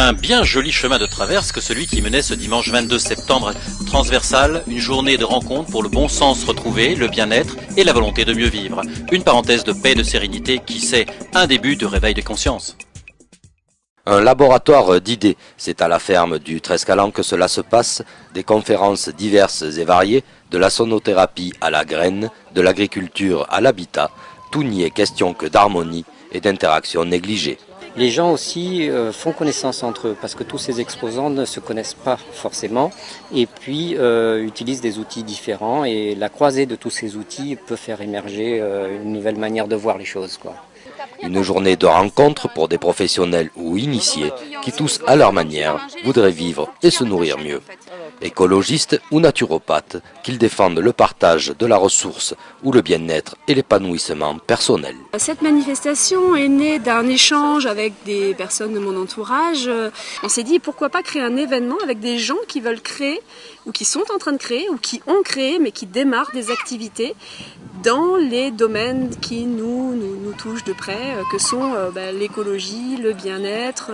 Un bien joli chemin de traverse que celui qui menait ce dimanche 22 septembre. Transversal, une journée de rencontre pour le bon sens retrouvé, le bien-être et la volonté de mieux vivre. Une parenthèse de paix, de sérénité, qui sait, un début de réveil de conscience. Un laboratoire d'idées, c'est à la ferme du Trescalan que cela se passe, des conférences diverses et variées, de la sonothérapie à la graine, de l'agriculture à l'habitat, tout n'y est question que d'harmonie et d'interaction négligée. Les gens aussi font connaissance entre eux parce que tous ces exposants ne se connaissent pas forcément et puis utilisent des outils différents et la croisée de tous ces outils peut faire émerger une nouvelle manière de voir les choses, quoi. Une journée de rencontre pour des professionnels ou initiés qui tous à leur manière voudraient vivre et se nourrir mieux. Écologistes ou naturopathes, qu'ils défendent le partage de la ressource ou le bien-être et l'épanouissement personnel. Cette manifestation est née d'un échange avec des personnes de mon entourage. On s'est dit pourquoi pas créer un événement avec des gens qui veulent créer ou qui sont en train de créer ou qui ont créé mais qui démarrent des activités dans les domaines qui nous touchent de près, que sont l'écologie, le bien-être,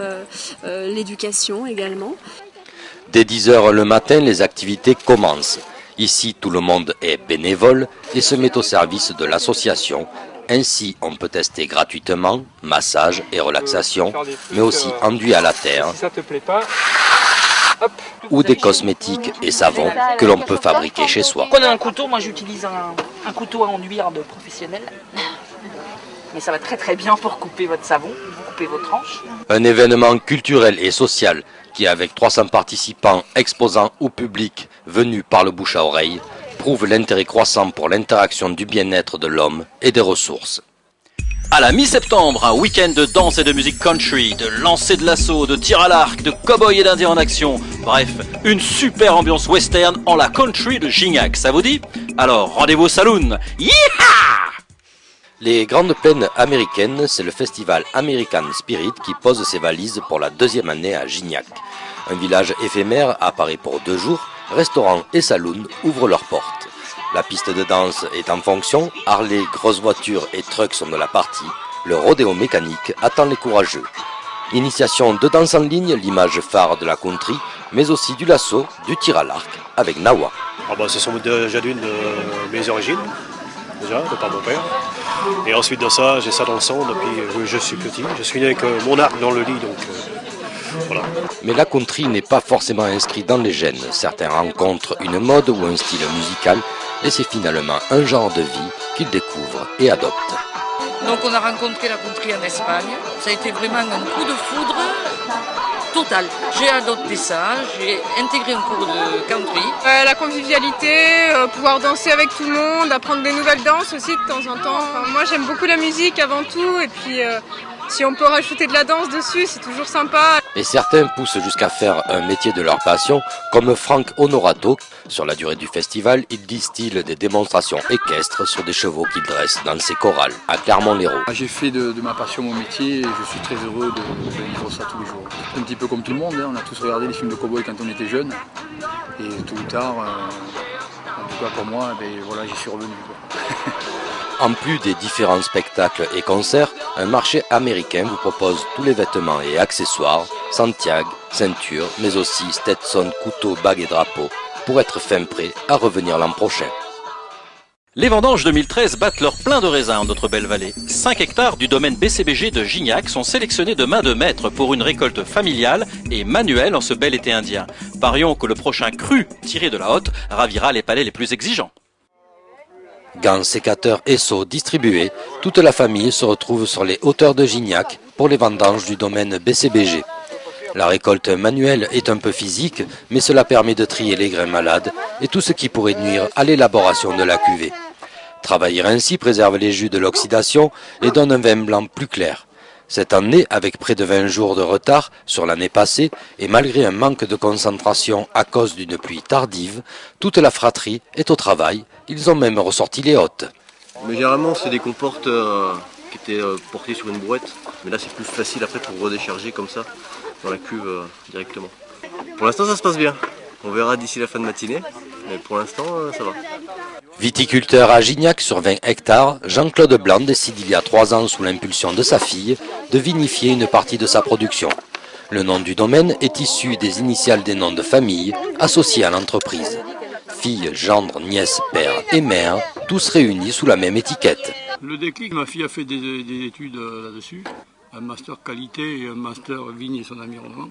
l'éducation également. Dès 10 h le matin, les activités commencent. Ici, tout le monde est bénévole et se met au service de l'association. Ainsi, on peut tester gratuitement massage et relaxation, mais aussi enduit à la terre, ou des cosmétiques et savons que l'on peut fabriquer chez soi. Prenez un couteau, moi j'utilise un couteau à enduire de professionnel. Mais ça va très très bien pour couper votre savon, pour couper vos tranches. Un événement culturel et social qui, avec 300 participants, exposants ou publics venus par le bouche à oreille, prouve l'intérêt croissant pour l'interaction du bien-être de l'homme et des ressources. À la mi-septembre, un week-end de danse et de musique country, de lancer de l'assaut, de tir à l'arc, de cow-boy et d'indiens en action. Bref, une super ambiance western en la country de Gignac, ça vous dit? Alors, rendez-vous au saloon. Yeeha! Les grandes plaines américaines, c'est le festival American Spirit qui pose ses valises pour la 2e année à Gignac. Un village éphémère apparaît pour 2 jours, restaurants et saloons ouvrent leurs portes. La piste de danse est en fonction, Harley, grosses voitures et trucks sont de la partie, le rodéo mécanique attend les courageux. Initiation de danse en ligne, l'image phare de la country, mais aussi du lasso, du tir à l'arc avec Nawa. Ce sont déjà d'une de mes origines, déjà, de par mon père. Et ensuite de ça, j'ai ça dans le sang depuis que je suis petit. Je suis né avec mon arc dans le lit, donc voilà. Mais la country n'est pas forcément inscrite dans les gènes. Certains rencontrent une mode ou un style musical et c'est finalement un genre de vie qu'ils découvrent et adoptent. Donc on a rencontré la country en Espagne. Ça a été vraiment un coup de foudre total. J'ai adopté ça, j'ai intégré un cours de country. La convivialité, pouvoir danser avec tout le monde, apprendre des nouvelles danses aussi de temps en temps. Moi j'aime beaucoup la musique avant tout et puis si on peut rajouter de la danse dessus, c'est toujours sympa. Et certains poussent jusqu'à faire un métier de leur passion, comme Frank Honorato. Sur la durée du festival, il distille des démonstrations équestres sur des chevaux qu'il dresse dans ses chorales à Clermont-Lérault. J'ai fait de ma passion mon métier et je suis très heureux de vivre ça tous les jours. Un petit peu comme tout le monde, on a tous regardé les films de cow-boy quand on était jeune. Et tôt ou tard, en tout cas pour moi, voilà, j'y suis revenu. En plus des différents spectacles et concerts, un marché américain vous propose tous les vêtements et accessoires, Santiago, ceinture, mais aussi Stetson, couteaux, bagues et drapeaux, pour être fin prêt à revenir l'an prochain. Les vendanges 2013 battent leur plein de raisins en notre belle vallée. 5 hectares du domaine BCBG de Gignac sont sélectionnés de main de maître pour une récolte familiale et manuelle en ce bel été indien. Parions que le prochain cru tiré de la Hotte ravira les palais les plus exigeants. Gants, sécateurs et seaux distribués, toute la famille se retrouve sur les hauteurs de Gignac pour les vendanges du domaine BCBG. La récolte manuelle est un peu physique, mais cela permet de trier les grains malades et tout ce qui pourrait nuire à l'élaboration de la cuvée. Travailler ainsi préserve les jus de l'oxydation et donne un vin blanc plus clair. Cette année, avec près de 20 jours de retard sur l'année passée, et malgré un manque de concentration à cause d'une pluie tardive, toute la fratrie est au travail, ils ont même ressorti les hôtes. Mais généralement, c'est des comportes qui étaient portés sur une brouette, mais là c'est plus facile après pour redécharger comme ça, dans la cuve directement. Pour l'instant ça se passe bien, on verra d'ici la fin de matinée, mais pour l'instant ça va. Viticulteur à Gignac sur 20 hectares, Jean-Claude Blanc décide il y a 3 ans sous l'impulsion de sa fille de vinifier une partie de sa production. Le nom du domaine est issu des initiales des noms de famille associés à l'entreprise. Fille, gendre, nièce, père et mère, tous réunis sous la même étiquette. Le déclic, ma fille a fait des études là-dessus, un master qualité et un master vigne et son environnement.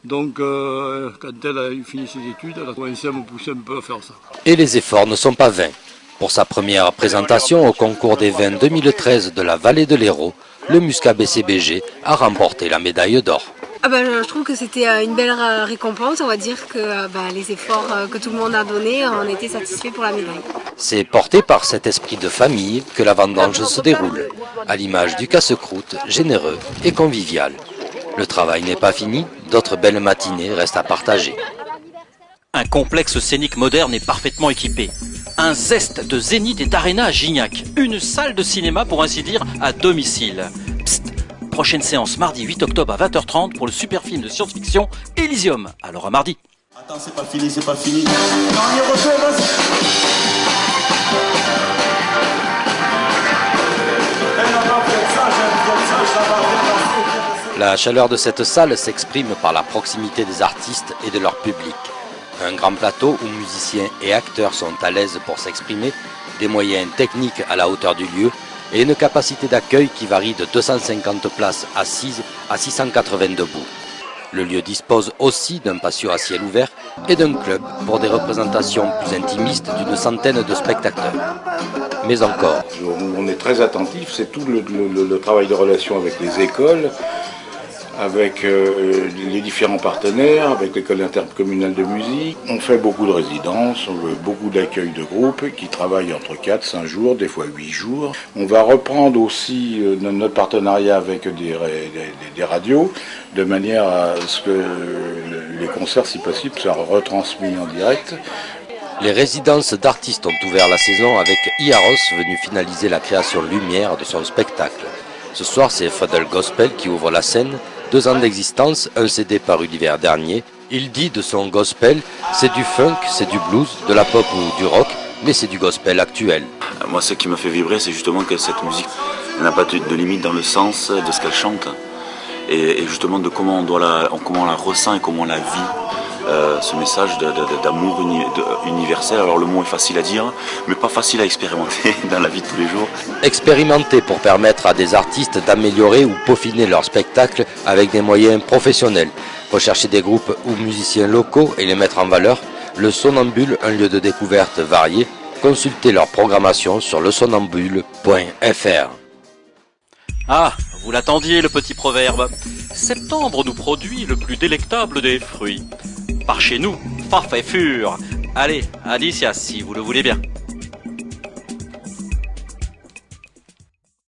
Donc quand elle a fini ses études, elle a commencé à me pousser un peu à faire ça. Et les efforts ne sont pas vains. Pour sa première présentation au concours des vins 2013 de la Vallée de l'Hérault, le Muscat BCBG a remporté la médaille d'or. Je trouve que c'était une belle récompense. On va dire que les efforts que tout le monde a donnés, on était satisfaits pour la médaille. C'est porté par cet esprit de famille que la vendange se déroule, à l'image du casse-croûte, généreux et convivial. Le travail n'est pas fini, d'autres belles matinées restent à partager. Un complexe scénique moderne et parfaitement équipé. Un zeste de zénith et d'aréna à Gignac. Une salle de cinéma, pour ainsi dire, à domicile. Psst, prochaine séance mardi 8 octobre à 20h30 pour le super film de science-fiction Elysium. Alors à mardi. Attends, c'est pas fini, c'est pas fini. Non, on y refait, vas-y. La chaleur de cette salle s'exprime par la proximité des artistes et de leur public. Un grand plateau où musiciens et acteurs sont à l'aise pour s'exprimer, des moyens techniques à la hauteur du lieu et une capacité d'accueil qui varie de 250 places assises à 680 debout. Le lieu dispose aussi d'un patio à ciel ouvert et d'un club pour des représentations plus intimistes d'une centaine de spectateurs. Mais encore. On est très attentif, c'est tout le travail de relation avec les écoles, avec les différents partenaires, avec l'école intercommunale de musique. On fait beaucoup de résidences, beaucoup d'accueil de groupes qui travaillent entre 4, 5 jours, des fois 8 jours. On va reprendre aussi notre partenariat avec des radios, de manière à ce que les concerts, si possible, soient retransmis en direct. Les résidences d'artistes ont ouvert la saison avec Iaros venu finaliser la création lumière de son spectacle. Ce soir, c'est Fadel Gospel qui ouvre la scène. 2 ans d'existence, un CD paru l'hiver dernier. Il dit de son gospel, c'est du funk, c'est du blues, de la pop ou du rock, mais c'est du gospel actuel. Moi, ce qui m'a fait vibrer, c'est justement que cette musique n'a pas de limite dans le sens de ce qu'elle chante et justement de comment on la ressent et comment on la vit. Ce message d'amour universel. Alors le mot est facile à dire, mais pas facile à expérimenter dans la vie de tous les jours. Expérimenter pour permettre à des artistes d'améliorer ou peaufiner leur spectacle avec des moyens professionnels. Rechercher des groupes ou musiciens locaux et les mettre en valeur. Le Sonambule, un lieu de découverte varié. Consultez leur programmation sur lesonambule.fr. Ah, vous l'attendiez le petit proverbe. Septembre nous produit le plus délectable des fruits. Par chez nous, parfait fur. Allez, Alicia, si vous le voulez bien.